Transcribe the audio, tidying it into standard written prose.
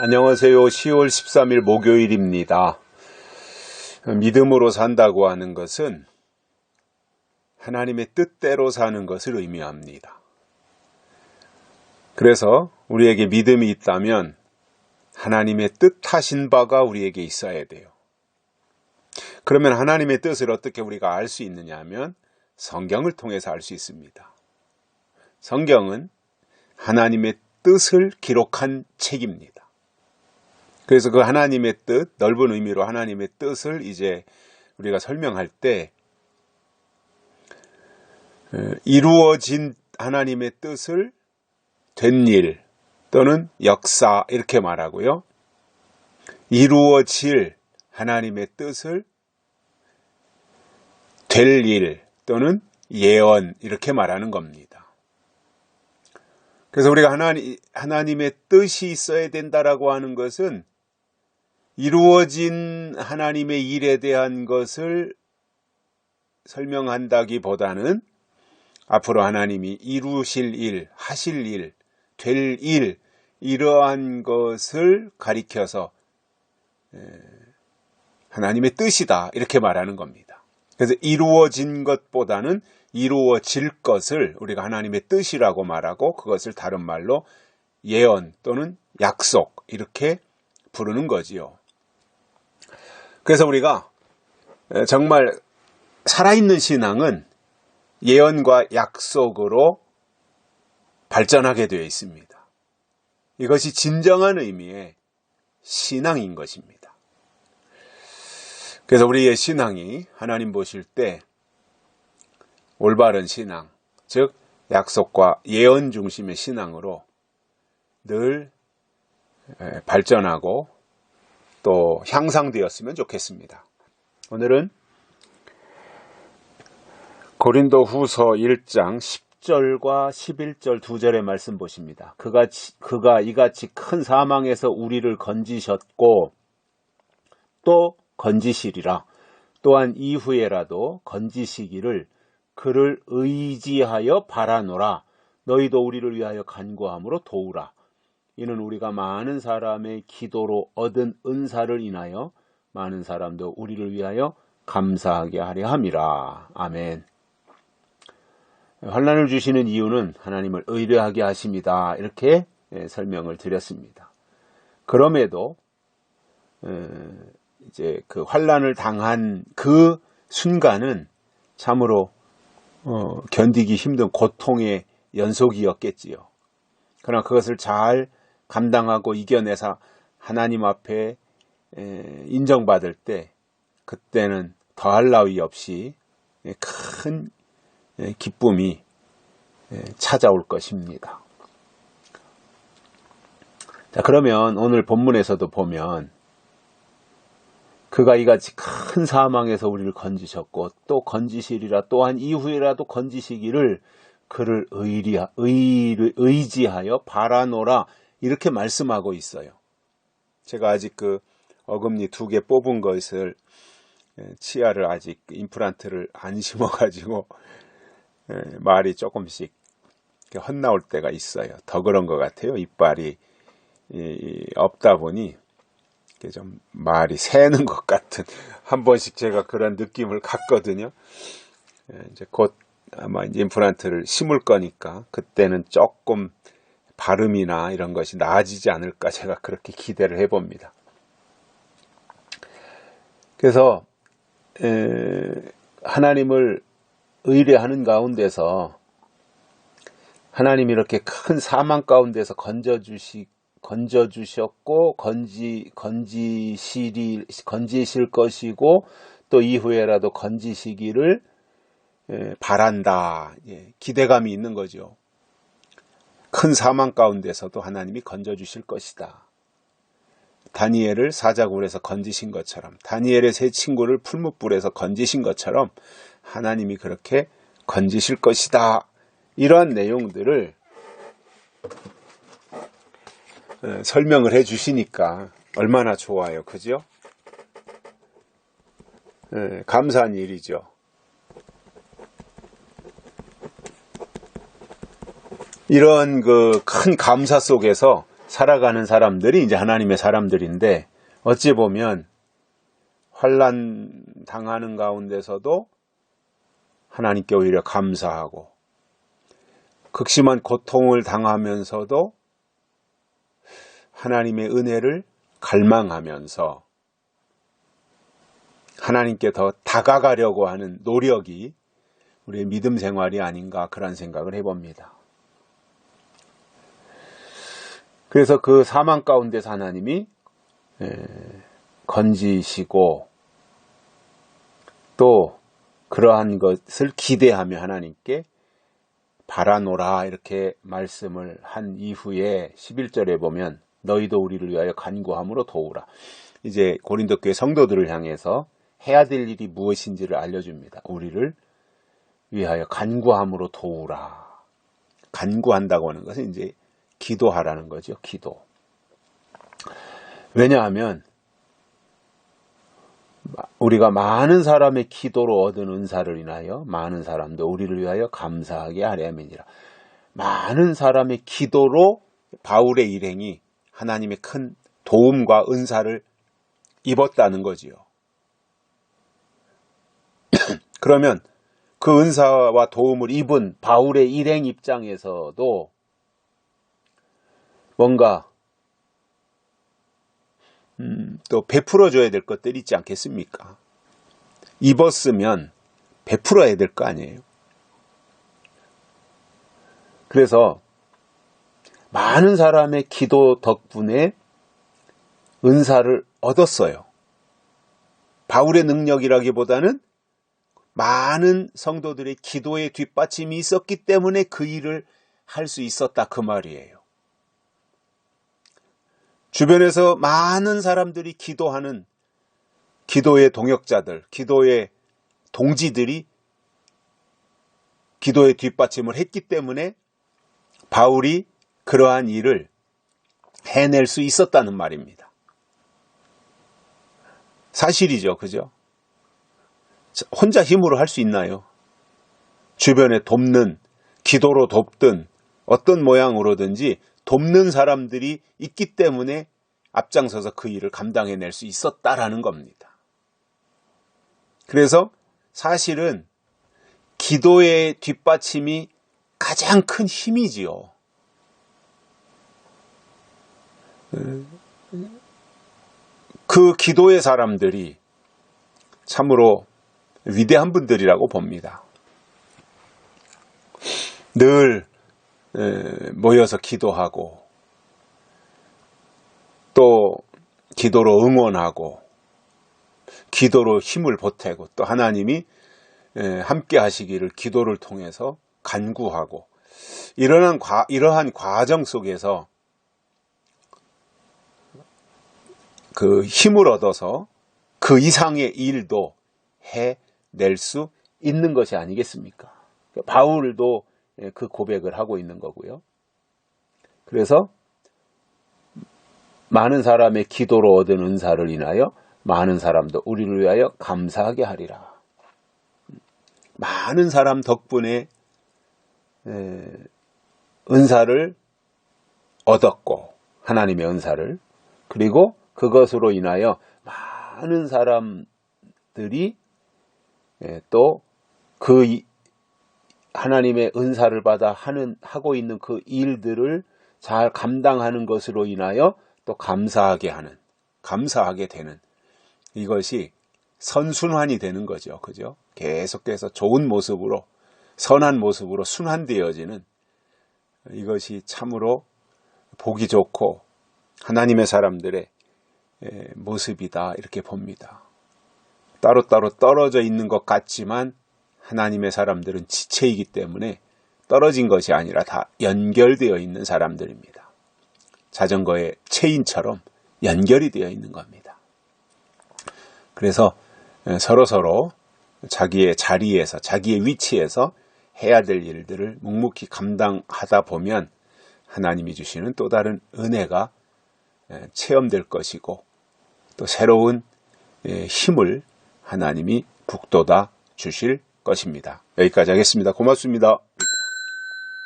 안녕하세요. 10월 13일 목요일입니다. 믿음으로 산다고 하는 것은 하나님의 뜻대로 사는 것을 의미합니다. 그래서 우리에게 믿음이 있다면 하나님의 뜻하신 바가 우리에게 있어야 돼요. 그러면 하나님의 뜻을 어떻게 우리가 알 수 있느냐 하면 성경을 통해서 알 수 있습니다. 성경은 하나님의 뜻을 기록한 책입니다. 그래서 그 하나님의 뜻, 넓은 의미로 하나님의 뜻을 이제 우리가 설명할 때 이루어진 하나님의 뜻을 된 일 또는 역사 이렇게 말하고요. 이루어질 하나님의 뜻을 될 일 또는 예언 이렇게 말하는 겁니다. 그래서 우리가 하나님의 뜻이 있어야 된다라고 하는 것은 이루어진 하나님의 일에 대한 것을 설명한다기보다는 앞으로 하나님이 이루실 일, 하실 일, 될 일, 이러한 것을 가리켜서 하나님의 뜻이다 이렇게 말하는 겁니다. 그래서 이루어진 것보다는 이루어질 것을 우리가 하나님의 뜻이라고 말하고 그것을 다른 말로 예언 또는 약속 이렇게 부르는 거지요. 그래서 우리가 정말 살아있는 신앙은 예언과 약속으로 발전하게 되어 있습니다. 이것이 진정한 의미의 신앙인 것입니다. 그래서 우리의 신앙이 하나님 보실 때 올바른 신앙, 즉 약속과 예언 중심의 신앙으로 늘 발전하고 또 향상되었으면 좋겠습니다. 오늘은 고린도 후서 1장 10절과 11절 두 절의 말씀 보십니다. 그가 이같이 큰 사망에서 우리를 건지셨고 또 건지시리라. 또한 이후에라도 건지시기를 그를 의지하여 바라노라. 너희도 우리를 위하여 간구함으로 도우라. 이는 우리가 많은 사람의 기도로 얻은 은사를 인하여 많은 사람도 우리를 위하여 감사하게 하려 함이라. 아멘. 환난을 주시는 이유는 하나님을 의뢰하게 하심이다. 이렇게 설명을 드렸습니다. 그럼에도 이제 그 환난을 당한 그 순간은 참으로 견디기 힘든 고통의 연속이었겠지요. 그러나 그것을 잘 감당하고 이겨내서 하나님 앞에 인정받을 때 그때는 더할 나위 없이 큰 기쁨이 찾아올 것입니다. 자, 그러면 오늘 본문에서도 보면 그가 이같이 큰 사망에서 우리를 건지셨고 또 건지시리라. 또한 이후에라도 건지시기를 그를 의지하여 바라노라. 이렇게 말씀하고 있어요. 제가 아직 그 어금니 2개 뽑은 것을 치아를 아직 임플란트를 안 심어가지고 말이 조금씩 헛나올 때가 있어요. 더 그런 것 같아요. 이빨이 없다 보니 좀 말이 새는 것 같은 한 번씩 제가 그런 느낌을 갖거든요. 이제 곧 아마 이제 임플란트를 심을 거니까 그때는 조금 발음이나 이런 것이 나아지지 않을까 제가 그렇게 기대를 해봅니다. 그래서 하나님을 의뢰하는 가운데서 하나님이 이렇게 큰 사망 가운데서 건져주셨고 건지실 것이고 또 이후에라도 건지시기를 바란다. 기대감이 있는 거죠. 큰 사망 가운데서도 하나님이 건져주실 것이다. 다니엘을 사자굴에서 건지신 것처럼 다니엘의 세 친구를 풀무불에서 건지신 것처럼 하나님이 그렇게 건지실 것이다. 이러한 내용들을 설명을 해 주시니까 얼마나 좋아요. 그죠? 감사한 일이죠. 이런 그 큰 감사 속에서 살아가는 사람들이 이제 하나님의 사람들인데, 어찌 보면 환난 당하는 가운데서도 하나님께 오히려 감사하고, 극심한 고통을 당하면서도 하나님의 은혜를 갈망하면서 하나님께 더 다가가려고 하는 노력이 우리의 믿음 생활이 아닌가, 그런 생각을 해봅니다. 그래서 그 사망 가운데서 하나님이 건지시고, 또 그러한 것을 기대하며 하나님께 바라노라 이렇게 말씀을 한 이후에 11절에 보면 너희도 우리를 위하여 간구함으로 도우라. 이제 고린도 교회 성도들을 향해서 해야 될 일이 무엇인지를 알려줍니다. 우리를 위하여 간구함으로 도우라. 간구한다고 하는 것은 이제 기도하라는 거죠. 기도. 왜냐하면 우리가 많은 사람의 기도로 얻은 은사를 인하여 많은 사람도 우리를 위하여 감사하게 하려함이니라. 많은 사람의 기도로 바울의 일행이 하나님의 큰 도움과 은사를 입었다는 거지요. 그러면 그 은사와 도움을 입은 바울의 일행 입장에서도 뭔가 또 베풀어줘야 될 것들이 있지 않겠습니까? 입었으면 베풀어야 될 거 아니에요. 그래서 많은 사람의 기도 덕분에 은사를 얻었어요. 바울의 능력이라기보다는 많은 성도들의 기도의 뒷받침이 있었기 때문에 그 일을 할 수 있었다, 그 말이에요. 주변에서 많은 사람들이 기도하는 기도의 동역자들, 기도의 동지들이 기도의 뒷받침을 했기 때문에 바울이 그러한 일을 해낼 수 있었다는 말입니다. 사실이죠, 그죠? 혼자 힘으로 할 수 있나요? 주변에 돕는, 기도로 돕든 어떤 모양으로든지 돕는 사람들이 있기 때문에 앞장서서 그 일을 감당해낼 수 있었다라는 겁니다. 그래서 사실은 기도의 뒷받침이 가장 큰 힘이지요. 그 기도의 사람들이 참으로 위대한 분들이라고 봅니다. 늘 모여서 기도하고, 또 기도로 응원하고, 기도로 힘을 보태고, 또 하나님이 함께 하시기를 기도를 통해서 간구하고, 이러한 과정 속에서 그 힘을 얻어서 그 이상의 일도 해낼 수 있는 것이 아니겠습니까? 바울도 그 고백을 하고 있는 거고요. 그래서 많은 사람의 기도로 얻은 은사를 인하여 많은 사람도 우리를 위하여 감사하게 하리라. 많은 사람 덕분에 은사를 얻었고, 하나님의 은사를, 그리고 그것으로 인하여 많은 사람들이 또 그 하나님의 은사를 받아 하고 있는 그 일들을 잘 감당하는 것으로 인하여 또 감사하게 되는, 이것이 선순환이 되는 거죠. 그죠? 계속해서 좋은 모습으로, 선한 모습으로 순환되어지는, 이것이 참으로 보기 좋고 하나님의 사람들의 모습이다, 이렇게 봅니다. 따로따로 떨어져 있는 것 같지만 하나님의 사람들은 지체이기 때문에 떨어진 것이 아니라 다 연결되어 있는 사람들입니다. 자전거의 체인처럼 연결이 되어 있는 겁니다. 그래서 서로서로 자기의 자리에서, 자기의 위치에서 해야 될 일들을 묵묵히 감당하다 보면 하나님이 주시는 또 다른 은혜가 체험될 것이고, 또 새로운 힘을 하나님이 북돋아 주실 것입니다. 여기까지 하겠습니다. 고맙습니다.